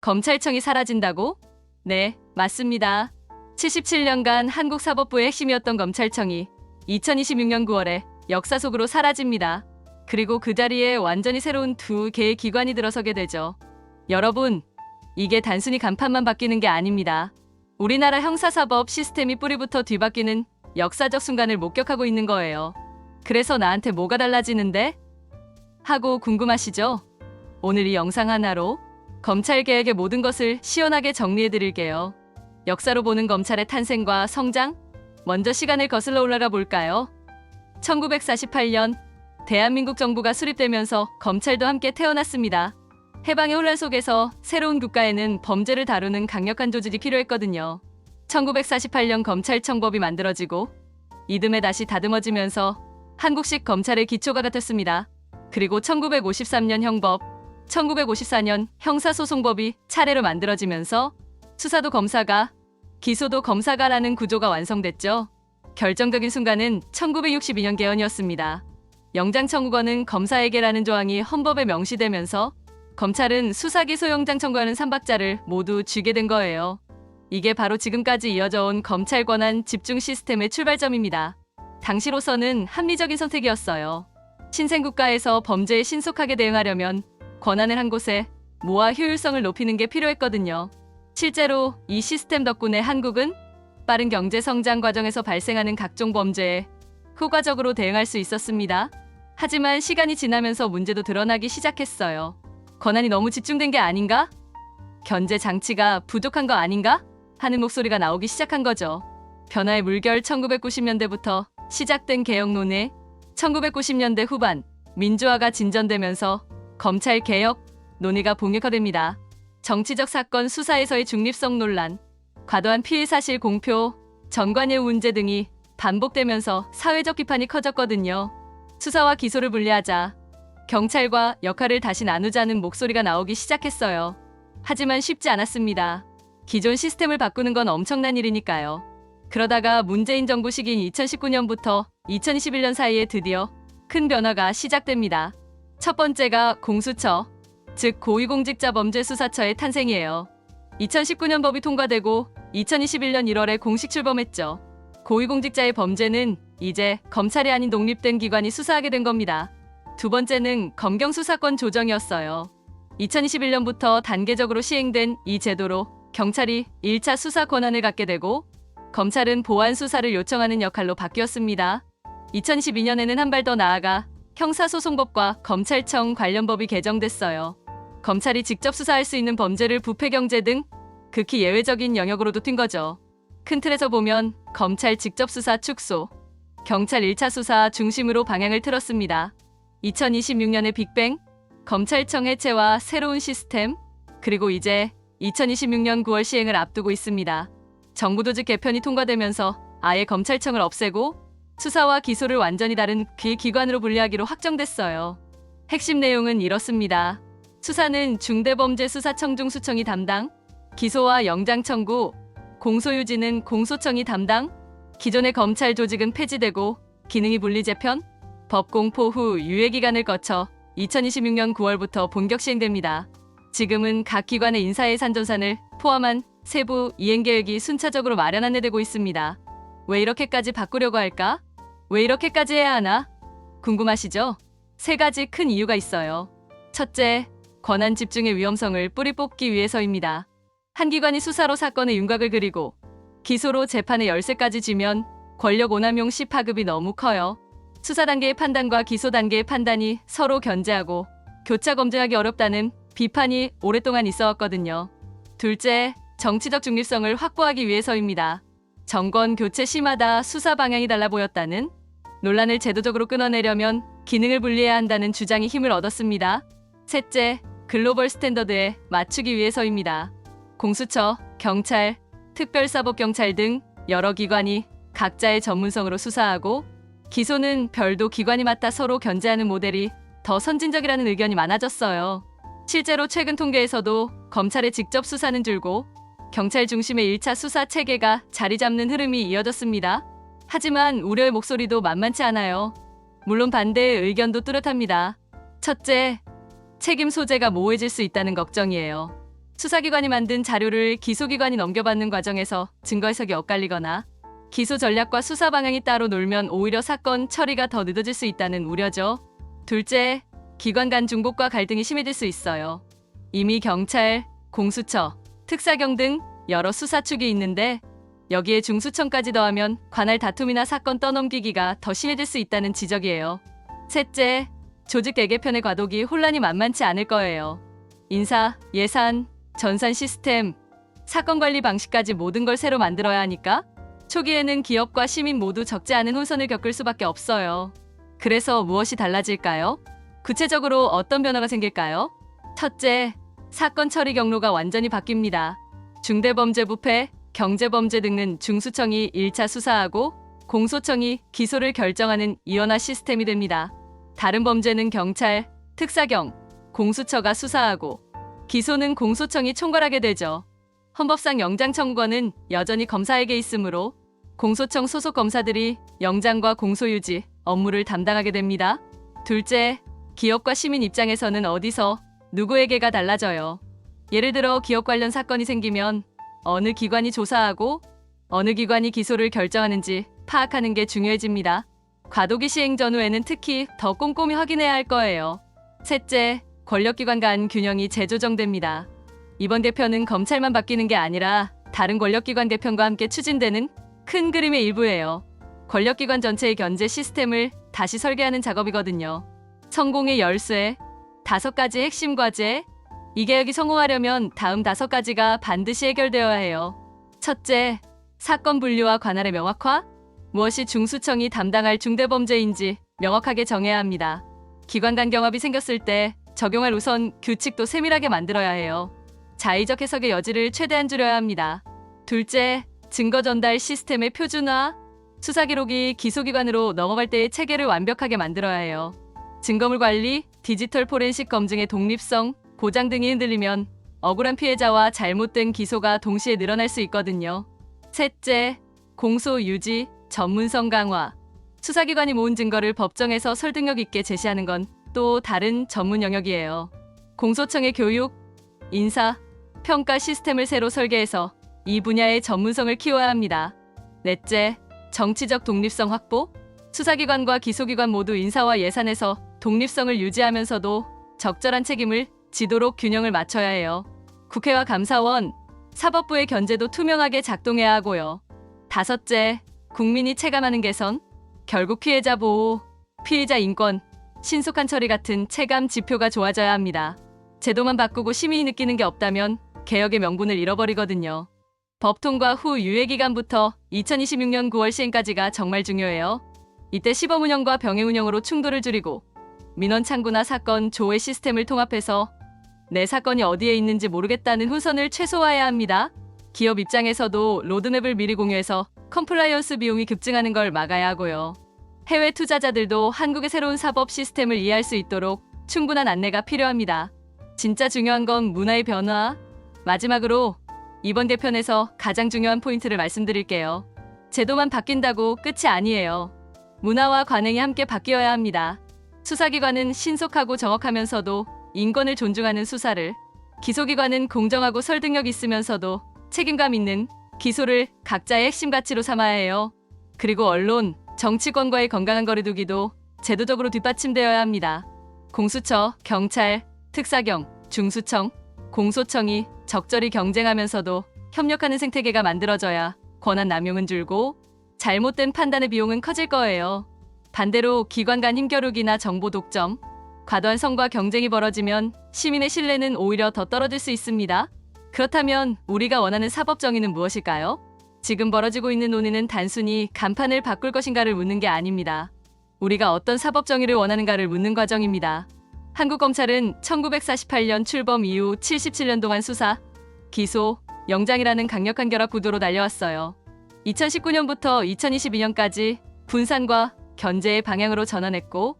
검찰청이 사라진다고? 네, 맞습니다. 77년간 한국 사법부의 핵심이었던 검찰청이 2026년 9월에 역사 속으로 사라집니다. 그리고 그 자리에 완전히 새로운 두 개의 기관이 들어서게 되죠. 여러분, 이게 단순히 간판만 바뀌는 게 아닙니다. 우리나라 형사사법 시스템이 뿌리부터 뒤바뀌는 역사적 순간을 목격하고 있는 거예요. 그래서 나한테 뭐가 달라지는데? 하고 궁금하시죠? 오늘 이 영상 하나로 검찰개혁의 모든 것을 시원하게 정리해드릴게요. 역사로 보는 검찰의 탄생과 성장? 먼저 시간을 거슬러 올라가 볼까요? 1948년 대한민국 정부가 수립되면서 검찰도 함께 태어났습니다. 해방의 혼란 속에서 새로운 국가에는 범죄를 다루는 강력한 조직이 필요했거든요. 1948년 검찰청법이 만들어지고 이듬해 다시 다듬어지면서 한국식 검찰의 기초가 같았습니다. 그리고 1953년 형법, 1954년 형사소송법이 차례로 만들어지면서 수사도 검사가, 기소도 검사가라는 구조가 완성됐죠. 결정적인 순간은 1962년 개헌이었습니다. 영장청구권은 검사에게라는 조항이 헌법에 명시되면서 검찰은 수사기소영장 청구하는 3박자를 모두 쥐게 된 거예요. 이게 바로 지금까지 이어져 온 검찰 권한 집중 시스템의 출발점입니다. 당시로서는 합리적인 선택이었어요. 신생국가에서 범죄에 신속하게 대응하려면 권한을 한 곳에 모아 효율성을 높이는 게 필요했거든요. 실제로 이 시스템 덕분에 한국은 빠른 경제 성장 과정에서 발생하는 각종 범죄에 효과적으로 대응할 수 있었습니다. 하지만 시간이 지나면서 문제도 드러나기 시작했어요. 권한이 너무 집중된 게 아닌가? 견제 장치가 부족한 거 아닌가? 하는 목소리가 나오기 시작한 거죠. 변화의 물결 1990년대부터 시작된 개혁론에 1990년대 후반 민주화가 진전되면서 검찰 개혁 논의가 본격화됩니다. 정치적 사건 수사에서의 중립성 논란, 과도한 피의 사실 공표, 전관예우 문제 등이 반복되면서 사회적 비판이 커졌거든요. 수사와 기소를 분리하자, 경찰과 역할을 다시 나누자는 목소리가 나오기 시작했어요. 하지만 쉽지 않았습니다. 기존 시스템을 바꾸는 건 엄청난 일이니까요. 그러다가 문재인 정부 시기인 2019년부터 2021년 사이에 드디어 큰 변화가 시작됩니다. 첫 번째가 공수처, 즉 고위공직자범죄수사처의 탄생이에요. 2019년 법이 통과되고 2021년 1월에 공식 출범했죠. 고위공직자의 범죄는 이제 검찰이 아닌 독립된 기관이 수사하게 된 겁니다. 두 번째는 검경수사권 조정이었어요. 2021년부터 단계적으로 시행된 이 제도로 경찰이 1차 수사 권한을 갖게 되고 검찰은 보완 수사를 요청하는 역할로 바뀌었습니다. 2022년에는 한 발 더 나아가 형사소송법과 검찰청 관련 법이 개정됐어요. 검찰이 직접 수사할 수 있는 범죄를 부패경제 등 극히 예외적인 영역으로도 튄 거죠. 큰 틀에서 보면 검찰 직접 수사 축소, 경찰 1차 수사 중심으로 방향을 틀었습니다. 2026년의 빅뱅, 검찰청 해체와 새로운 시스템, 그리고 이제 2026년 9월 시행을 앞두고 있습니다. 정부 조직 개편이 통과되면서 아예 검찰청을 없애고 수사와 기소를 완전히 다른 기관으로 분리하기로 확정됐어요. 핵심 내용은 이렇습니다. 수사는 중대범죄수사청중수청이 담당, 기소와 영장 청구, 공소유지는 공소청이 담당, 기존의 검찰 조직은 폐지되고 기능이 분리 재편, 법 공포 후 유예기간을 거쳐 2026년 9월부터 본격 시행됩니다. 지금은 각 기관의 인사예산전산을 포함한 세부 이행계획이 순차적으로 마련안내되고 있습니다. 왜 이렇게까지 바꾸려고 할까? 왜 이렇게까지 해야 하나? 궁금하시죠? 세 가지 큰 이유가 있어요. 첫째, 권한 집중의 위험성을 뿌리 뽑기 위해서입니다. 한 기관이 수사로 사건의 윤곽을 그리고 기소로 재판의 열쇠까지 쥐면 권력 오남용 시 파급이 너무 커요. 수사 단계의 판단과 기소 단계의 판단이 서로 견제하고 교차 검증하기 어렵다는 비판이 오랫동안 있어 왔거든요. 둘째, 정치적 중립성을 확보하기 위해서입니다. 정권 교체 시마다 수사 방향이 달라 보였다는 논란을 제도적으로 끊어내려면 기능을 분리해야 한다는 주장이 힘을 얻었습니다. 셋째, 글로벌 스탠더드에 맞추기 위해서입니다. 공수처, 경찰, 특별사법경찰 등 여러 기관이 각자의 전문성으로 수사하고 기소는 별도 기관이 맡아 서로 견제하는 모델이 더 선진적이라는 의견이 많아졌어요. 실제로 최근 통계에서도 검찰의 직접 수사는 줄고 경찰 중심의 1차 수사 체계가 자리 잡는 흐름이 이어졌습니다. 하지만 우려의 목소리도 만만치 않아요. 물론 반대의 의견도 뚜렷합니다. 첫째, 책임 소재가 모호해질 수 있다는 걱정이에요. 수사기관이 만든 자료를 기소기관이 넘겨받는 과정에서 증거 해석이 엇갈리거나 기소 전략과 수사 방향이 따로 놀면 오히려 사건 처리가 더 늦어질 수 있다는 우려죠. 둘째, 기관 간 중복과 갈등이 심해질 수 있어요. 이미 경찰, 공수처, 특사경 등 여러 수사축이 있는데 여기에 중수청까지 더하면 관할 다툼이나 사건 떠넘기기가 더 심해질 수 있다는 지적이에요. 셋째, 조직 대개편의 과도기 혼란이 만만치 않을 거예요. 인사, 예산, 전산 시스템, 사건 관리 방식까지 모든 걸 새로 만들어야 하니까 초기에는 기업과 시민 모두 적지 않은 혼선을 겪을 수밖에 없어요. 그래서 무엇이 달라질까요? 구체적으로 어떤 변화가 생길까요? 첫째, 사건 처리 경로가 완전히 바뀝니다. 중대범죄부패, 경제범죄 등은 중수청이 1차 수사하고 공소청이 기소를 결정하는 이원화 시스템이 됩니다. 다른 범죄는 경찰, 특사경, 공수처가 수사하고 기소는 공소청이 총괄하게 되죠. 헌법상 영장 청구권은 여전히 검사에게 있으므로 공소청 소속 검사들이 영장과 공소 유지 업무를 담당하게 됩니다. 둘째, 기업과 시민 입장에서는 어디서 누구에게가 달라져요. 예를 들어 기업 관련 사건이 생기면 어느 기관이 조사하고 어느 기관이 기소를 결정하는지 파악하는 게 중요해집니다. 과도기 시행 전후에는 특히 더 꼼꼼히 확인해야 할 거예요. 셋째, 권력기관 간 균형이 재조정됩니다. 이번 개편은 검찰만 바뀌는 게 아니라 다른 권력기관 개편과 함께 추진되는 큰 그림의 일부예요. 권력기관 전체의 견제 시스템을 다시 설계하는 작업이거든요. 성공의 열쇠, 5가지 핵심 과제. 이 개혁이 성공하려면 다음 5가지가 반드시 해결되어야 해요. 첫째, 사건 분류와 관할의 명확화. 무엇이 중수청이 담당할 중대범죄인지 명확하게 정해야 합니다. 기관 간 경합이 생겼을 때 적용할 우선 규칙도 세밀하게 만들어야 해요. 자의적 해석의 여지를 최대한 줄여야 합니다. 둘째, 증거 전달 시스템의 표준화. 수사 기록이 기소기관으로 넘어갈 때의 체계를 완벽하게 만들어야 해요. 증거물 관리, 디지털 포렌식 검증의 독립성, 보장 등이 흔들리면 억울한 피해자와 잘못된 기소가 동시에 늘어날 수 있거든요. 셋째, 공소 유지, 전문성 강화. 수사기관이 모은 증거를 법정에서 설득력 있게 제시하는 건 또 다른 전문 영역이에요. 공소청의 교육, 인사, 평가 시스템을 새로 설계해서 이 분야의 전문성을 키워야 합니다. 넷째, 정치적 독립성 확보. 수사기관과 기소기관 모두 인사와 예산에서 독립성을 유지하면서도 적절한 책임을 지도록 균형을 맞춰야 해요. 국회와 감사원, 사법부의 견제도 투명하게 작동해야 하고요. 다섯째, 국민이 체감하는 개선. 결국 피해자 보호, 피해자 인권, 신속한 처리 같은 체감 지표가 좋아져야 합니다. 제도만 바꾸고 시민이 느끼는 게 없다면 개혁의 명분을 잃어버리거든요. 법 통과 후 유예기간부터 2026년 9월 시행까지가 정말 중요해요. 이때 시범 운영과 병행 운영으로 충돌을 줄이고 민원 창구나 사건 조회 시스템을 통합해서 내 사건이 어디에 있는지 모르겠다는 혼선을 최소화해야 합니다. 기업 입장에서도 로드맵을 미리 공유해서 컴플라이언스 비용이 급증하는 걸 막아야 하고요. 해외 투자자들도 한국의 새로운 사법 시스템을 이해할 수 있도록 충분한 안내가 필요합니다. 진짜 중요한 건 문화의 변화. 마지막으로 이번 개편에서 가장 중요한 포인트를 말씀드릴게요. 제도만 바뀐다고 끝이 아니에요. 문화와 관행이 함께 바뀌어야 합니다. 수사기관은 신속하고 정확하면서도 인권을 존중하는 수사를, 기소기관은 공정하고 설득력 있으면서도 책임감 있는 기소를 각자의 핵심 가치로 삼아야 해요. 그리고 언론, 정치권과의 건강한 거리두기도 제도적으로 뒷받침되어야 합니다. 공수처, 경찰, 특사경, 중수청, 공소청이 적절히 경쟁하면서도 협력하는 생태계가 만들어져야 권한 남용은 줄고 잘못된 판단의 비용은 커질 거예요. 반대로 기관 간 힘겨루기나 정보 독점, 과도한 성과 경쟁이 벌어지면 시민의 신뢰는 오히려 더 떨어질 수 있습니다. 그렇다면 우리가 원하는 사법 정의는 무엇일까요? 지금 벌어지고 있는 논의는 단순히 간판을 바꿀 것인가를 묻는 게 아닙니다. 우리가 어떤 사법 정의를 원하는가를 묻는 과정입니다. 한국 검찰은 1948년 출범 이후 77년 동안 수사, 기소, 영장이라는 강력한 결합 구도로 달려왔어요. 2019년부터 2022년까지 분산과 견제의 방향으로 전환했고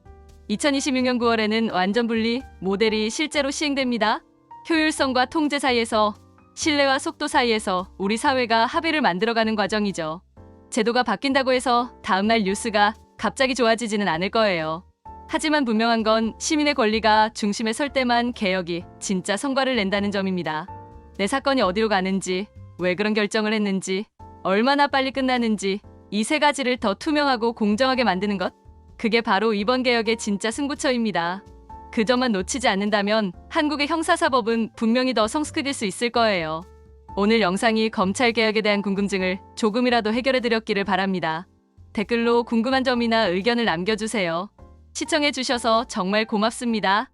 2026년 9월에는 완전 분리 모델이 실제로 시행됩니다. 효율성과 통제 사이에서, 신뢰와 속도 사이에서 우리 사회가 합의를 만들어가는 과정이죠. 제도가 바뀐다고 해서 다음날 뉴스가 갑자기 좋아지지는 않을 거예요. 하지만 분명한 건 시민의 권리가 중심에 설 때만 개혁이 진짜 성과를 낸다는 점입니다. 내 사건이 어디로 가는지, 왜 그런 결정을 했는지, 얼마나 빨리 끝나는지 이 세 가지를 더 투명하고 공정하게 만드는 것? 그게 바로 이번 개혁의 진짜 승부처입니다. 그 점만 놓치지 않는다면 한국의 형사사법은 분명히 더 성숙해질 수 있을 거예요. 오늘 영상이 검찰개혁에 대한 궁금증을 조금이라도 해결해드렸기를 바랍니다. 댓글로 궁금한 점이나 의견을 남겨주세요. 시청해주셔서 정말 고맙습니다.